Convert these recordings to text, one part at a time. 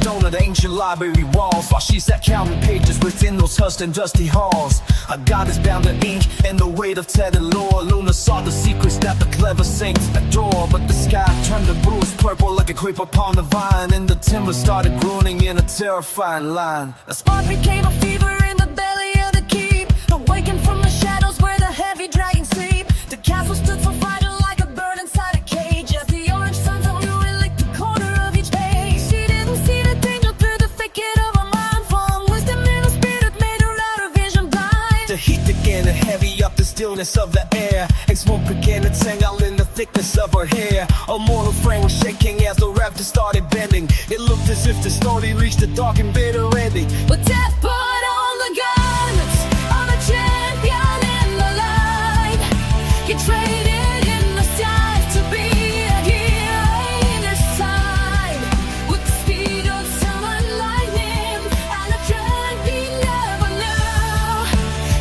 stone of the ancient library walls, while she sat counting pages within those hushed and dusty halls. A goddess bound in ink and the weight of tethered lore. Luna saw the secrets that the clever saints adore, but the sky turned to bluish purple like a creep upon the vine, and the timber started groaning in a terrifying line. A spark became a fever in the belly of the keep, awakened from the shadows where the heavy dragons sleep. The castle stood for fighting like a bird inside a cage, as the orange suns of ruin licked the corner of each page. She didn't see the danger through the thicket of her mind, falling wisdom in her spirit made her outer vision blind. The heat began to heavy up the stillness of the air, and smoke began to tangle in the thickness of her hair. Her mortal frame was shaking as the raptor started bending. It looked as if the story reached a dark and bitter ending. But death put on the garments of a champion in the light. He traded in the skies to be a hero this time. With the speed of summer lightning and a strength he never knew,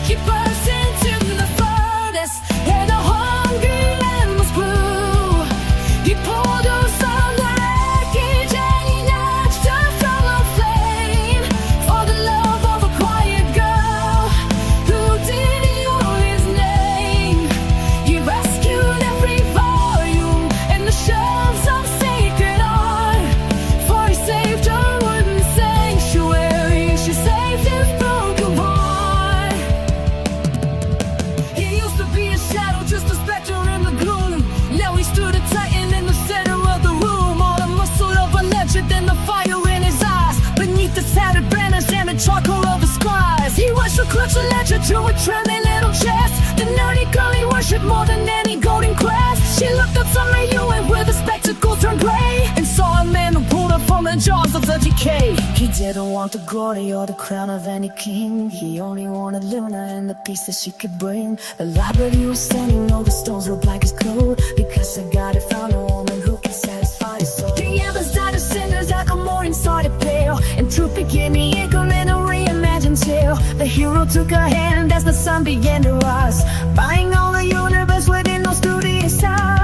he burst into the furnace and a hungry land was grew. He pulled us on the wreckage and he nudged us from a flame, for the love of a quiet girl who didn't know his name. He rescued every volume and the shelves of sacred art, for he saved her wooden sanctuary, she saved his broken heart. He used to be a shadow, just a specter in the gloom. Now he stood a titan in the center of the room, all the muscle of a legend and the fire in his eyes, beneath the tattered banners and the charcoal of his scribes. He watched her clutch a ledger to a trembling little chest, the nerdy girl he worshipped more than any golden crest. She looked up from the UN where the spectacles turned gray, and saw a man who pulled her from the jaws of the decay. He didn't want the glory or the crown of any king, he only wanted Luna and the peace that she could bring. The library was standing, all the stones were black as coal, because the god had found a woman who could satisfy his soul. The embers died of cinders like a morning started pale, and truth began to echo in a reimagined tale. The hero took her hand as the sun began to rise, buying all the universe within those studious eyes.